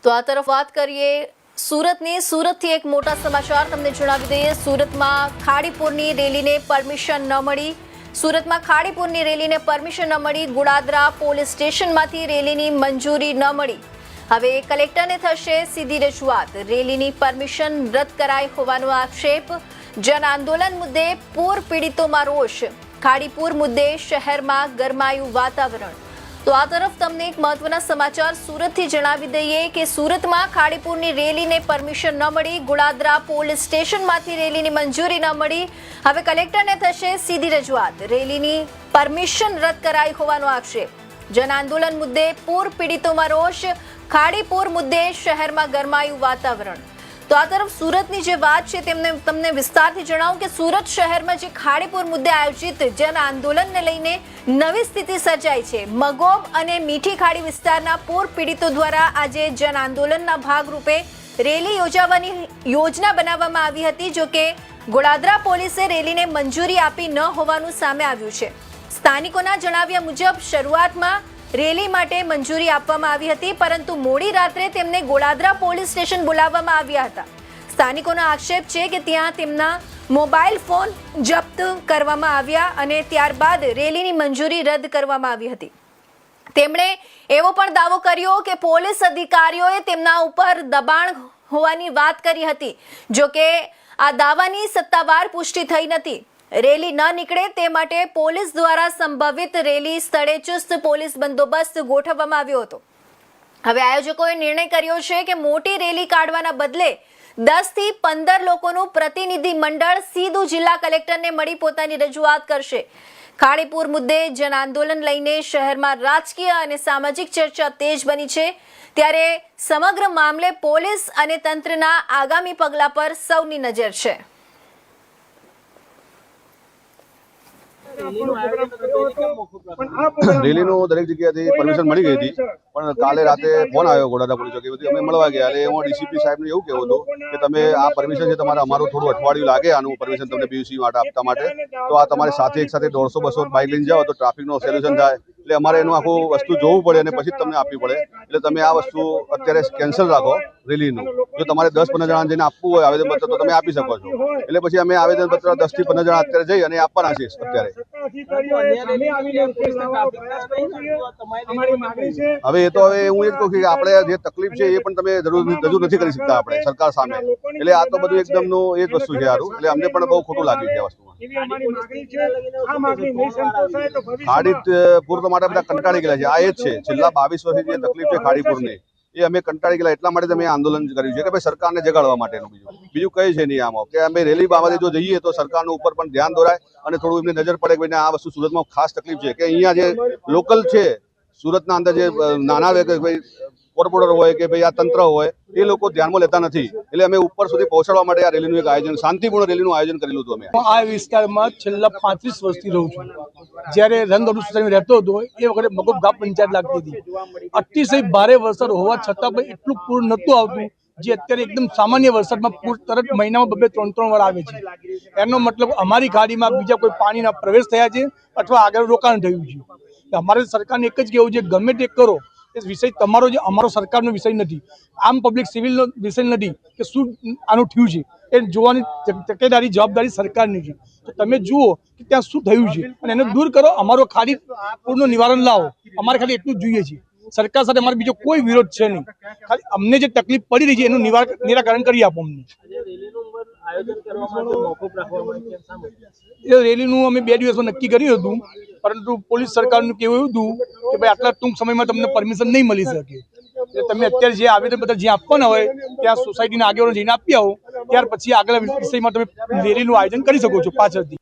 તો આ તરફ વાત કરીએ સુરતથી એક મોટા સમાચાર તમને જણાવી દઈએ। સુરતમાં ખાડીપુરની રેલીને પરમિશન ન મળી। સુરતમાં ખાડીપુરની રેલીને પરમિશન ન મળી। ગુડાદરા પોલીસ સ્ટેશનમાંથી રેલીની મંજૂરી ન મળી। હવે કલેક્ટરને થશે સીધી રજૂઆત। રેલીની પરમિશન રદ કરાઈ હોવાનો આક્ષેપ। જન આંદોલન મુદ્દે પૂર પીડિતોમાં રોષ। ખાડીપુર મુદ્દે શહેરમાં ગરમાયું વાતાવરણ। તો આ તરફ તમને એક મહત્વના સમાચાર સુરતથી જણાવી દઈએ કે સુરતમાં ખાડીપુરની રેલીને પરમિશન ન મળી। ગુડાદરા પોલીસ સ્ટેશનમાંથી રેલીની મંજૂરી ન મળી। હવે કલેક્ટરને થશે સીધી રજૂઆત। રેલીની પરમિશન રદ કરાઈ હોવાનો આક્ષેપ। જન આંદોલન મુદ્દે પૂર પીડિતોમાં રોષ। ખાડીપુર મુદ્દે શહેરમાં ગરમાયું વાતાવરણ। તો આ તરફ સુરતની જે વાત છે તમને વિસ્તારથી જણાવું કે સુરત શહેરમાં જે ખાડીપુર મુદ્દે આયોજિત જન આંદોલનને લઈને નવી સ્થિતિ સર્જાઈ છે। મગોબ અને મીઠી ખાડી વિસ્તારના પૂર પીડિતો દ્વારા આજે જન આંદોલનના ભાગરૂપે રેલી યોજવાની યોજના બનાવવામાં આવી હતી। જો કે ગોડાદરા પોલીસે રેલીને મંજૂરી આપી ન હોવાનું સામે આવ્યું છે। સ્થાનિકોના જણાવ્યા મુજબ શરૂઆતમાં રેલી માટે મંજૂરી આપવામાં આવી હતી, પરંતુ મોડી રાત્રે તેમને ગોડાદરા પોલીસ સ્ટેશન બોલાવવામાં આવ્યા હતા। સ્થાનિકોનો આક્ષેપ છે કે ત્યાં તેમના મોબાઈલ ફોન જપ્ત કરવામાં આવ્યા અને ત્યારબાદ રેલીની મંજૂરી રદ કરવામાં આવી હતી। તેમણે એવો પણ દાવો કર્યો કે પોલીસ અધિકારીઓએ તેમના ઉપર દબાણ હોવાની વાત કરી હતી। જો કે આ દાવાની સત્તાવાર પુષ્ટિ થઈ નથી। રેલી ન નીકળે તે માટે પોલીસ દ્વારા સંભવિત રેલી સ્થળે ચુસ્ત પોલીસ બંદોબસ્ત ગોઠવવામાં આવ્યો હતો। હવે આયોજકોએ નિર્ણય કર્યો છે કે મોટી રેલી કાઢવાના બદલે 10 થી 15 લોકોનું પ્રતિનિધિ મંડળ સીધું જિલ્લા કલેક્ટરને મળી પોતાની રજૂઆત કરશે। ખાડીપુર મુદ્દે જન આંદોલન લઈને શહેરમાં રાજકીય અને સામાજિક ચર્ચા તેજ બની છે। ત્યારે સમગ્ર મામલે પોલીસ અને તંત્રના આગામી પગલા પર સૌની નજર છે। રેલીનું દરેક જગ્યાએથી પરમિશન મળી ગઈ હતી, પણ કાલે રાતે ફોન આવ્યો ગોડાદરા પોલીસ ચોકી અમે મળવા ગયા। એટલે હું ડીસીપી સાહેબને એવું કહેવું હતું કે તમે આ પરમિશન છે તમારે અમારું થોડું અઠવાડિયું લાગે આનું પરમિશન તમને બીયુસી માટે આપવા માટે, તો આ તમારે સાથે એક સાથે 150-200 બાઇક લઈને જાઓ તો ટ્રાફિકનો સોલ્યુશન થાય। એટલે અમારે એનું આખું વસ્તુ જોવું પડે અને પછી જ તમને આપવી પડે। એટલે તમે આ વસ્તુ અત્યારે કેન્સલ રાખો રેલીનું। જો તમારે 10-15 જણા જઈને આપવું હોય આવેદનપત્ર તો તમે આપી શકો છો। એટલે પછી અમે આવેદનપત્ર 10 થી 15 જણા અત્યારે જઈ અને આપવાના છીએ અત્યારે। હવે એ તો હવે હું એ જ કહું કે આપણે જે તકલીફ છે એ પણ તમે રજૂ નથી કરી શકતા આપણે સરકાર સામે। એટલે આ તો બધું એકદમનું એ જ વસ્તુ છે સારું। એટલે અમને પણ બહુ ખોટું લાગ્યું છે આ વસ્તુમાં। ખાડીપુર તો માટે બધા કંટાળી ગયેલા છે। આ એ જ છે છેલ્લા 22 વર્ષથી જે તકલીફ છે ખાડીપુરની એ અમે કંટાળી ગયેલા। એટલા માટે અમે આંદોલન કર્યું છે કે ભાઈ સરકારને જગાડવા માટેનું। બીજું કઈ છે નહીં આમાં કે અમે રેલી બાબતે જો જઈએ તો સરકારનું ઉપર પણ ધ્યાન દોરાય અને થોડું એમને નજર પડે કે ભાઈ આ વસ્તુ સુરતમાં ખાસ તકલીફ છે કે અહીંયા જે લોકલ છે સુરતના અંદર જે નાના ભાઈ કોર્પોરેટર હોય કે ભાઈ આ તંત્ર હોય એ લોકો ધ્યાનમાં લેતા નથી। એટલે અમે ઉપર સુધી પહોંચાડવા માટે આ રેલીનું એક આયોજન શાંતિપૂર્ણ રેલીનું આયોજન કરેલું હતું અમે। આ વિસ્તારમાં છેલ્લા 35 વર્ષથી રહું છું। જ્યારે રંગદોડુ સોસાયટીમાં રહેતો હતો એ વખતે મગોબ ગામ પંચાયત લાગતી હતી। અતિશય ભારે વરસાદ હોવા છતાં પણ એટલું પૂર નહોતું આવતું જે અત્યારે એકદમ સામાન્ય વરસાદમાં પૂર તરત મહિનામાં 2-3 વાર આવે છે। એનો મતલબ અમારી ખાડીમાં બીજા કોઈ પાણીના પ્રવેશ થયા છે અથવા આગળ રોકાણ થયું છે। અમારે સરકારને એક જ કહેવું છે ગમે તે કરો એ વિષય તમારો જે અમારો સરકારનો વિષય નથી, આમ પબ્લિક સિવિલનો વિષય નથી કે શું આનું થયું છે એ જોવાની તકેદારી જવાબદારી સરકારની છે। તો તમે જુઓ કે ત્યાં શું થયું છે અને એને દૂર કરો। અમારો ખાડી પૂરનું નિવારણ લાવો। અમારે ખાલી એટલું જ જોઈએ છે। સરકાર સાથે અમારો બીજો કોઈ વિરોધ છે નહીં। ખાલી અમને જે તકલીફ પડી રહી છે એનું નિરાકરણ કરી આપો અમને। એ રેલીનું અમે 2 દિવસમાં નક્કી કર્યું હતું, પરંતુ પોલીસ સરકારનું કેવું એવું હતું કે ભાઈ આટલા ટૂંક સમયમાં તમને પરમિશન નહીં મળી શકે। એટલે તમે અત્યારે જે આવેદનપત્ર જ્યાં આપવાના હોય ત્યાં સોસાયટીના આગેવાનો જઈને આપી આવો, ત્યાર પછી આગળ વિષયમાં તમે રેલીનું આયોજન કરી શકો છો પાછળથી।